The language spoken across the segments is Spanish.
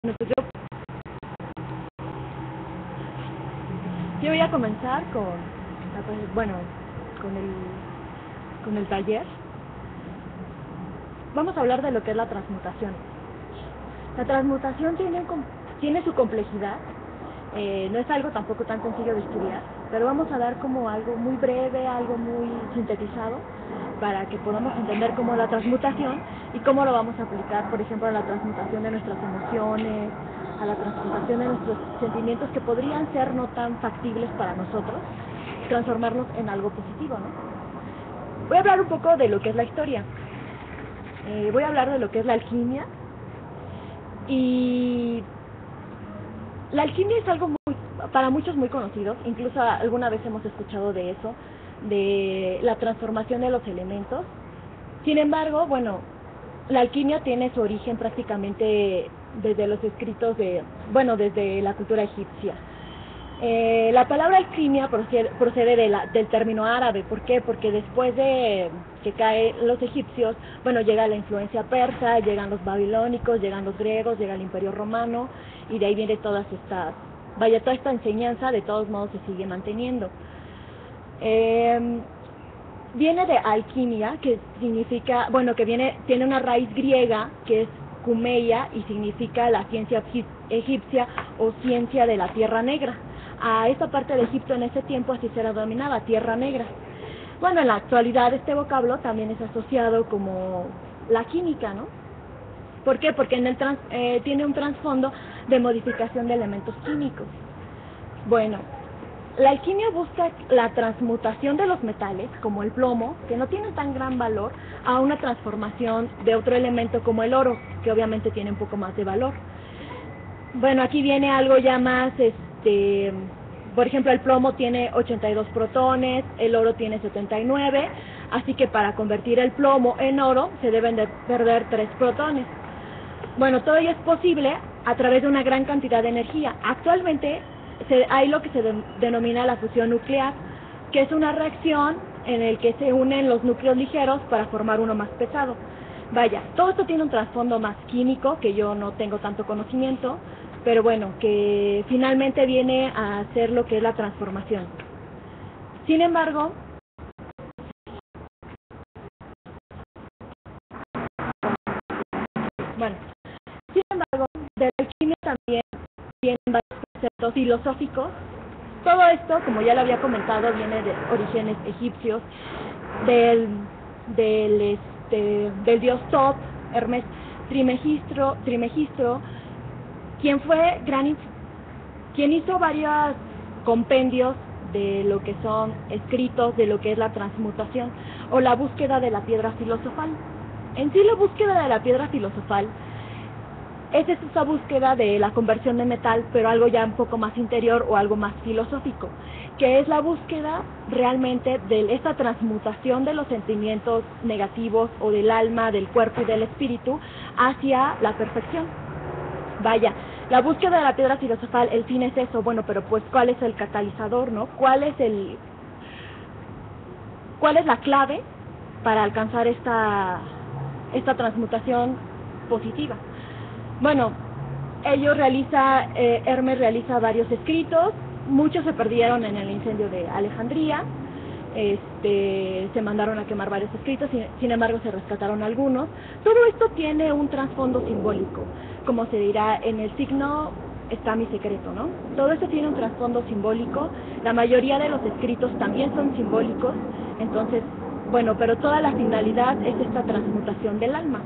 Bueno, pues yo voy a comenzar bueno, con el taller. Vamos a hablar de lo que es la transmutación. La transmutación tiene su complejidad, no es algo tampoco tan sencillo de estudiar, pero vamos a dar como algo muy breve, algo muy sintetizado, para que podamos entender cómo es la transmutación y cómo lo vamos a aplicar, por ejemplo, a la transmutación de nuestras emociones, a la transmutación de nuestros sentimientos que podrían ser no tan factibles para nosotros, transformarlos en algo positivo, ¿no? Voy a hablar un poco de lo que es la historia. Voy a hablar de lo que es la alquimia. Y la alquimia es algo para muchos muy conocido, incluso alguna vez hemos escuchado de eso, de la transformación de los elementos. Sin embargo, bueno, la alquimia tiene su origen prácticamente desde los escritos desde la cultura egipcia. La palabra alquimia procede del término árabe. ¿Por qué? Porque después de que caen los egipcios, bueno, llega la influencia persa, llegan los babilónicos, llegan los griegos, llega el Imperio Romano, y de ahí viene toda esta enseñanza, de todos modos se sigue manteniendo. Viene de alquimia, que significa, tiene una raíz griega que es cumeia y significa la ciencia egipcia o ciencia de la Tierra Negra. A esta parte de Egipto en ese tiempo así se la denominaba, Tierra Negra. Bueno, en la actualidad este vocablo también es asociado como la química, ¿no? ¿Por qué? Porque tiene un trasfondo de modificación de elementos químicos. Bueno, la alquimia busca la transmutación de los metales, como el plomo, que no tienen tan gran valor, a una transformación de otro elemento como el oro, que obviamente tiene un poco más de valor. Bueno, aquí viene algo ya más, por ejemplo, el plomo tiene 82 protones, el oro tiene 79, así que para convertir el plomo en oro se deben de perder 3 protones. Bueno, todo ello es posible a través de una gran cantidad de energía. Actualmente hay lo que se denomina la fusión nuclear, que es una reacción en el que se unen los núcleos ligeros para formar uno más pesado. Vaya, todo esto tiene un trasfondo más químico, que yo no tengo tanto conocimiento, pero bueno, que finalmente viene a hacer lo que es la transformación. Sin embargo, de la alquimia también vienen varios conceptos filosóficos. Todo esto, como ya lo había comentado, viene de orígenes egipcios, del dios Thoth, Hermes Trismegisto, quien hizo varios compendios de lo que son escritos de lo que es la transmutación o la búsqueda de la piedra filosofal. En sí, la búsqueda de la piedra filosofal es esa búsqueda de la conversión de metal, pero algo ya un poco más interior o algo más filosófico, que es la búsqueda realmente de esta transmutación de los sentimientos negativos o del alma, del cuerpo y del espíritu hacia la perfección. Vaya, la búsqueda de la piedra filosofal, el fin es eso. Bueno, pero pues ¿cuál es el catalizador, no? ¿Cuál es la clave para alcanzar esta transmutación positiva? Bueno, Hermes realiza varios escritos, muchos se perdieron en el incendio de Alejandría, se mandaron a quemar varios escritos, sin embargo se rescataron algunos. Todo esto tiene un trasfondo simbólico, como se dirá, en el signo está mi secreto, ¿no? Todo esto tiene un trasfondo simbólico, la mayoría de los escritos también son simbólicos, entonces, bueno, pero toda la finalidad es esta transmutación del alma.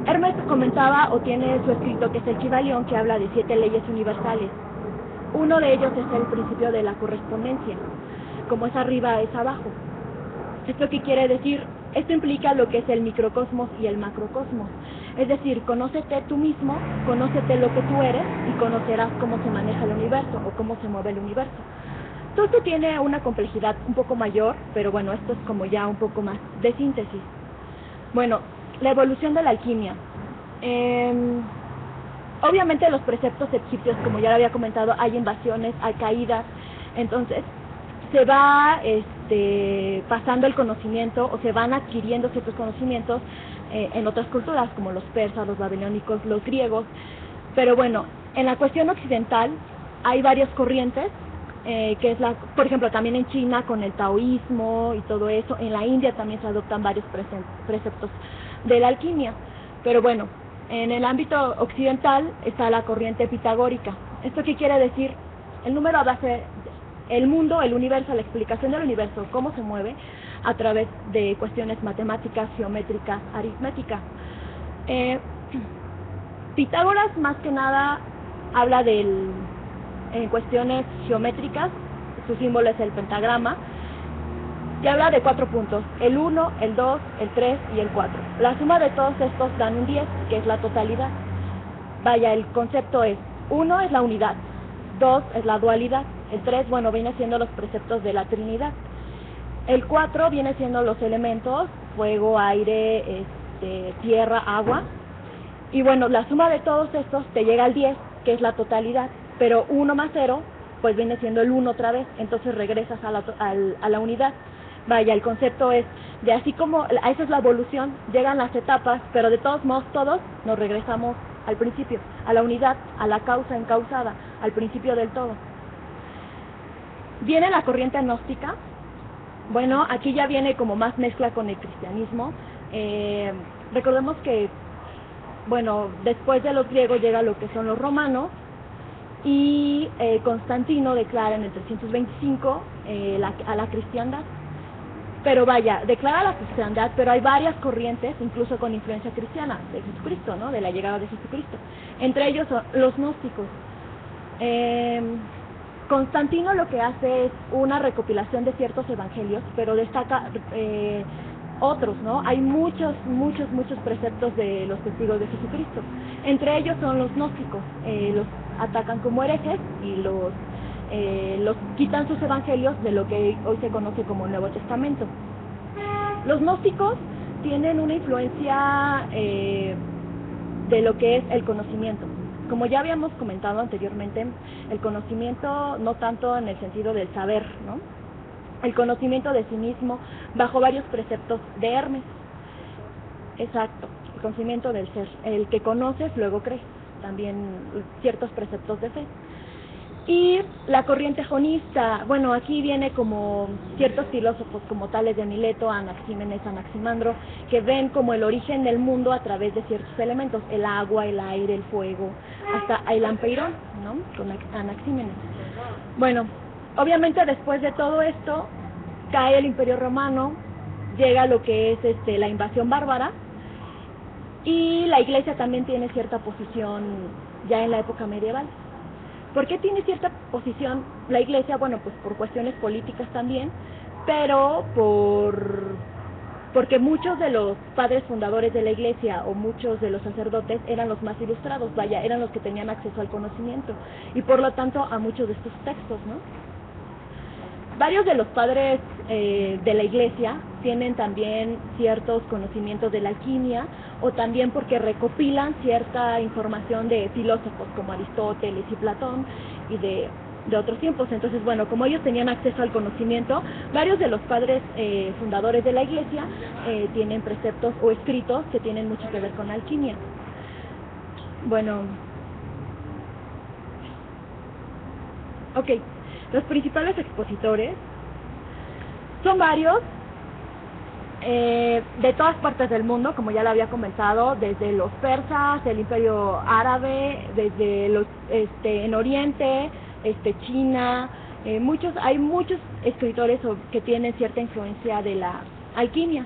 Hermes comentaba o tiene su escrito que es el Kybalión, que habla de 7 leyes universales. Uno de ellos es el principio de la correspondencia, como es arriba es abajo. ¿Esto qué quiere decir? Esto implica lo que es el microcosmos y el macrocosmos. Es decir, conócete tú mismo, conócete lo que tú eres y conocerás cómo se maneja el universo o cómo se mueve el universo. Todo esto tiene una complejidad un poco mayor, pero bueno, esto es como ya un poco más de síntesis. Bueno, la evolución de la alquimia. Obviamente los preceptos egipcios, como ya lo había comentado, hay invasiones, hay caídas, entonces se va pasando el conocimiento o se van adquiriendo ciertos conocimientos, en otras culturas, como los persas, los babilónicos, los griegos. Pero bueno, en la cuestión occidental hay varias corrientes, que es por ejemplo, también en China con el taoísmo y todo eso. En la India también se adoptan varios preceptos de la alquimia. Pero bueno, en el ámbito occidental está la corriente pitagórica. ¿Esto qué quiere decir? El número a base, el mundo, el universo, la explicación del universo, cómo se mueve a través de cuestiones matemáticas, geométricas, aritméticas. Pitágoras más que nada habla en cuestiones geométricas, su símbolo es el pentagrama, y habla de 4 puntos, el 1, el 2, el 3 y el 4. La suma de todos estos dan un 10, que es la totalidad. Vaya, el concepto es, 1 es la unidad, 2 es la dualidad, el 3, bueno, viene siendo los preceptos de la Trinidad. El 4 viene siendo los elementos, fuego, aire, tierra, agua. Y bueno, la suma de todos estos te llega al 10, que es la totalidad. Pero 1 más 0, pues viene siendo el 1 otra vez, entonces regresas a la unidad. Vaya, el concepto es, de así como, esa es la evolución, llegan las etapas, pero de todos modos todos nos regresamos al principio, a la unidad, a la causa encausada, al principio del todo. Viene la corriente gnóstica. Bueno, aquí ya viene como más mezcla con el cristianismo. Recordemos que, bueno, después de los griegos llega lo que son los romanos, y Constantino declara en el 325 a la cristiandad. Pero vaya, declara la cristiandad, pero hay varias corrientes, incluso con influencia cristiana, de Jesucristo, ¿no? De la llegada de Jesucristo. Entre ellos son los gnósticos. Constantino lo que hace es una recopilación de ciertos evangelios, pero destaca otros, ¿no? Hay muchos preceptos de los testigos de Jesucristo. Entre ellos son los gnósticos, los atacan como herejes y los quitan sus evangelios de lo que hoy se conoce como el Nuevo Testamento. Los gnósticos tienen una influencia de lo que es el conocimiento. Como ya habíamos comentado anteriormente, el conocimiento no tanto en el sentido del saber, ¿no? El conocimiento de sí mismo bajo varios preceptos de Hermes. Exacto, el conocimiento del ser. El que conoces, luego crees. También ciertos preceptos de fe. Y la corriente jonista, bueno, aquí viene como ciertos filósofos como Tales de Mileto, Anaxímenes, Anaximandro, que ven como el origen del mundo a través de ciertos elementos, el agua, el aire, el fuego, hasta el ampeirón, ¿no? Con Anaxímenes. Bueno, obviamente después de todo esto, cae el Imperio Romano, llega lo que es la invasión bárbara, y la Iglesia también tiene cierta posición ya en la época medieval. ¿Por qué tiene cierta posición la Iglesia? Bueno, pues por cuestiones políticas también, pero porque muchos de los padres fundadores de la Iglesia o muchos de los sacerdotes eran los más ilustrados, vaya, eran los que tenían acceso al conocimiento y por lo tanto a muchos de estos textos, ¿no? Varios de los padres de la Iglesia tienen también ciertos conocimientos de la alquimia o también porque recopilan cierta información de filósofos como Aristóteles y Platón y de otros tiempos. Entonces, bueno, como ellos tenían acceso al conocimiento, varios de los padres fundadores de la Iglesia tienen preceptos o escritos que tienen mucho que ver con la alquimia. Bueno, ok. Los principales expositores son varios, de todas partes del mundo, como ya lo había comentado, desde los persas, el Imperio Árabe, desde los en Oriente, China, hay muchos escritores que tienen cierta influencia de la alquimia.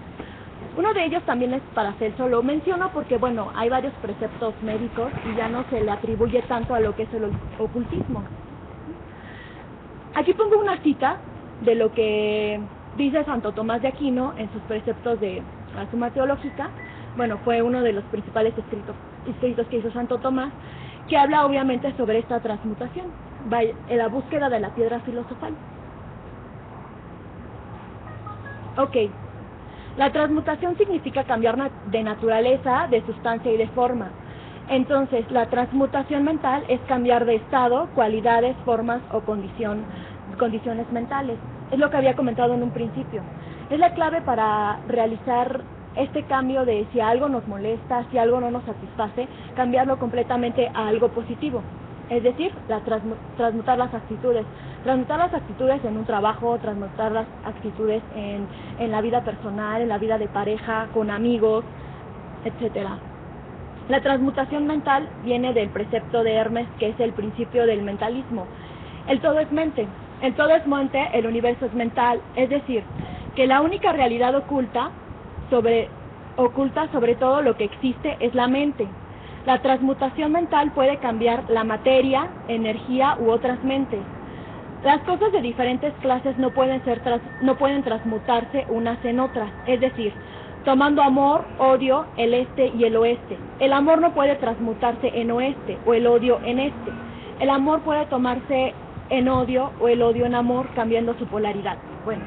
Uno de ellos también es Paracelso, lo menciono porque, bueno, hay varios preceptos médicos y ya no se le atribuye tanto a lo que es el ocultismo. Aquí pongo una cita de lo que dice Santo Tomás de Aquino en sus preceptos de la Suma Teológica. Bueno, fue uno de los principales escritos que hizo Santo Tomás, que habla obviamente sobre esta transmutación, en la búsqueda de la piedra filosofal. Ok, la transmutación significa cambiar de naturaleza, de sustancia y de forma. Entonces, la transmutación mental es cambiar de estado, cualidades, formas o condiciones mentales. Es lo que había comentado en un principio. Es la clave para realizar este cambio de si algo nos molesta, si algo no nos satisface, cambiarlo completamente a algo positivo. Es decir, transmutar las actitudes. Transmutar las actitudes en un trabajo, transmutar las actitudes en la vida personal, en la vida de pareja, con amigos, etcétera. La transmutación mental viene del precepto de Hermes, que es el principio del mentalismo. El todo es mente. El todo es mente, el universo es mental. Es decir, que la única realidad oculta sobre todo lo que existe es la mente. La transmutación mental puede cambiar la materia, energía u otras mentes. Las cosas de diferentes clases no pueden transmutarse unas en otras, es decir, tomando amor, odio, el este y el oeste. El amor no puede transmutarse en oeste o el odio en este. El amor puede tomarse en odio o el odio en amor, cambiando su polaridad. Bueno,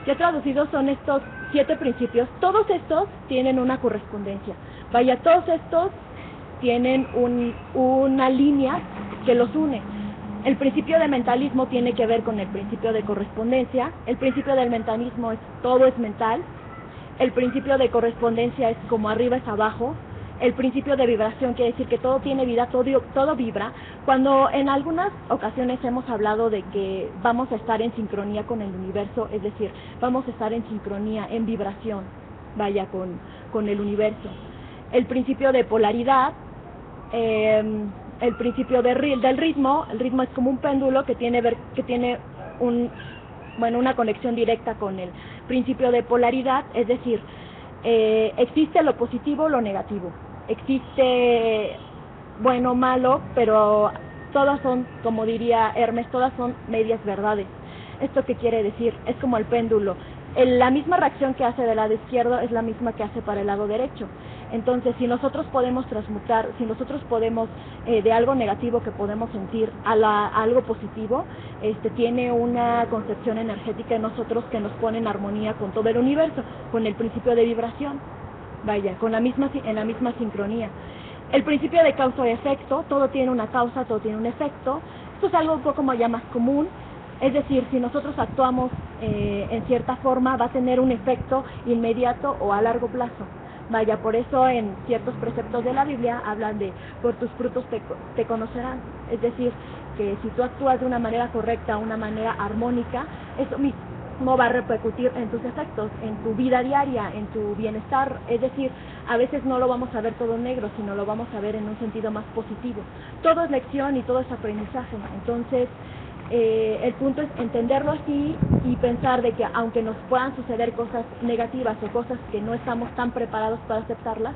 ya traducidos son estos 7 principios. Todos estos tienen una correspondencia. Vaya, todos estos tienen una línea que los une. El principio de mentalismo tiene que ver con el principio de correspondencia. El principio del mentalismo es todo es mental. El principio de correspondencia es como arriba es abajo. El principio de vibración quiere decir que todo tiene vida, todo vibra. Cuando en algunas ocasiones hemos hablado de que vamos a estar en sincronía con el universo, es decir, vamos a estar en sincronía, en vibración, vaya, con el universo. El principio de polaridad, el principio del ritmo. El ritmo es como un péndulo que tiene una conexión directa con el principio de polaridad, es decir, existe lo positivo, lo negativo, existe bueno, malo, pero todas son, como diría Hermes, todas son medias verdades. ¿Esto qué quiere decir? Es como el péndulo. La misma reacción que hace del lado izquierdo es la misma que hace para el lado derecho. Entonces, si nosotros podemos transmutar, si nosotros podemos, de algo negativo que podemos sentir a algo positivo, tiene una concepción energética en nosotros que nos pone en armonía con todo el universo, con el principio de vibración, vaya, en la misma sincronía. El principio de causa y efecto, todo tiene una causa, todo tiene un efecto. Esto es algo un poco ya más común. Es decir, si nosotros actuamos en cierta forma, va a tener un efecto inmediato o a largo plazo. Vaya, por eso en ciertos preceptos de la Biblia hablan de por tus frutos te conocerán. Es decir, que si tú actúas de una manera correcta, una manera armónica, eso mismo va a repercutir en tus efectos, en tu vida diaria, en tu bienestar. Es decir, a veces no lo vamos a ver todo negro, sino lo vamos a ver en un sentido más positivo. Todo es lección y todo es aprendizaje. Entonces, el punto es entenderlo así y pensar de que aunque nos puedan suceder cosas negativas o cosas que no estamos tan preparados para aceptarlas,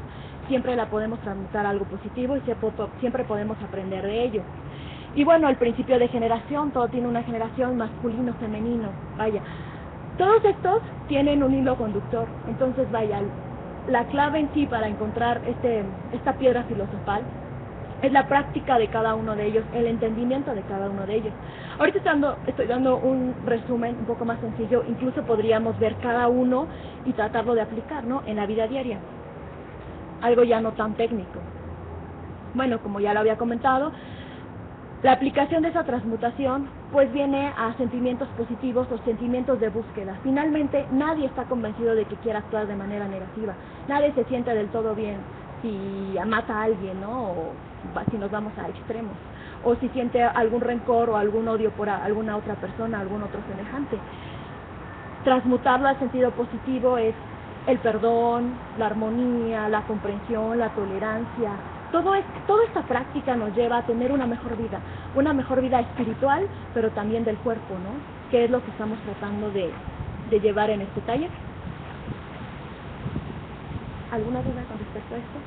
siempre la podemos transmutar a algo positivo y siempre podemos aprender de ello. Y bueno, el principio de generación, todo tiene una generación masculino, femenino, vaya. Todos estos tienen un hilo conductor, entonces vaya, la clave en sí para encontrar esta piedra filosofal es la práctica de cada uno de ellos, el entendimiento de cada uno de ellos. Ahorita estoy dando un resumen un poco más sencillo, incluso podríamos ver cada uno y tratarlo de aplicar, ¿no?, en la vida diaria. Algo ya no tan técnico. Bueno, como ya lo había comentado, la aplicación de esa transmutación pues viene a sentimientos positivos o sentimientos de búsqueda. Finalmente, nadie está convencido de que quiera actuar de manera negativa. Nadie se siente del todo bien si mata a alguien, ¿no?, o si nos vamos a extremos, o si siente algún rencor o algún odio por alguna otra persona, algún otro semejante. Transmutarlo al sentido positivo es el perdón, la armonía, la comprensión, la tolerancia. Toda esta práctica nos lleva a tener una mejor vida espiritual, pero también del cuerpo, ¿no?, que es lo que estamos tratando de llevar en este taller. ¿Alguna duda con respecto a esto?